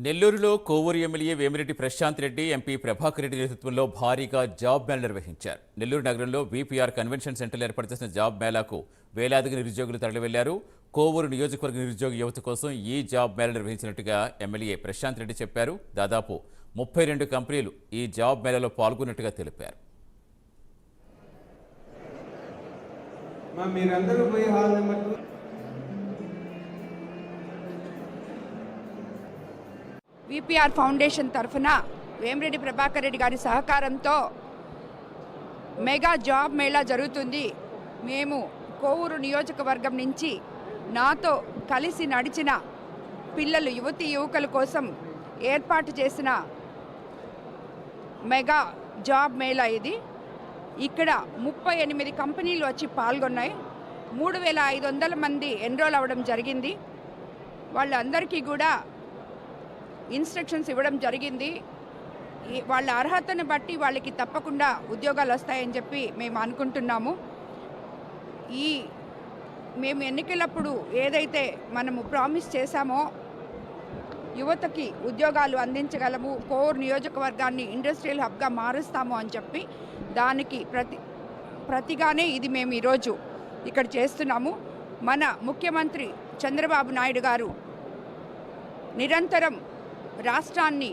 నెల్లూరులో Kovur MLA Vemireddy Prashanth Reddy, MP Prabhakar Reddy నేతృత్వంలో భారీగా జాబ్ మేళా నిర్వహించారు. నెల్లూరు నగరంలో వీపీఆర్ కన్వెన్షన్ సెంటర్లో ఏర్పాటు చేసిన జాబ్ మేళాకు వేలాదిగా నిరుద్యోగులు తరలివెళ్లారు. కోవూరు నియోజకవర్గ నిరుద్యోగ యువత కోసం ఈ జాబ్ మేళా నిర్వహించినట్టుగా ఎమ్మెల్యే ప్రశాంత్ రెడ్డి చెప్పారు. దాదాపు 32 కంపెనీలు ఈ జాబ్ మేళాలో పాల్గొన్నట్టుగా తెలిపారు. వీపీఆర్ ఫౌండేషన్ తరఫున వేమిరెడ్డి ప్రభాకర్ రెడ్డి గారి సహకారంతో మెగా జాబ్ మేళా జరుగుతుంది. మేము కోవూరు నియోజకవర్గం నుంచి నాతో కలిసి నడిచిన పిల్లలు, యువతీ యువకుల కోసం ఏర్పాటు చేసిన మెగా జాబ్ మేళా ఇది. ఇక్కడ 38 కంపెనీలు వచ్చి పాల్గొన్నాయి. 3500 మంది ఎన్రోల్ అవ్వడం జరిగింది. వాళ్ళందరికీ కూడా ఇన్స్ట్రక్షన్స్ ఇవ్వడం జరిగింది. వాళ్ళ అర్హతను బట్టి వాళ్ళకి తప్పకుండా ఉద్యోగాలు వస్తాయని చెప్పి మేము అనుకుంటున్నాము. మేము ఎన్నికలప్పుడు ఏదైతే మనము ప్రామిస్ చేశామో యువతకి ఉద్యోగాలు అందించగలము, కోర్ నియోజకవర్గాన్ని ఇండస్ట్రియల్ హబ్గా మారుస్తాము అని చెప్పి దానికి ప్రతిగానే ఇది మేము ఈరోజు ఇక్కడ చేస్తున్నాము. మన ముఖ్యమంత్రి చంద్రబాబు నాయుడు గారు నిరంతరం రాష్ట్రాన్ని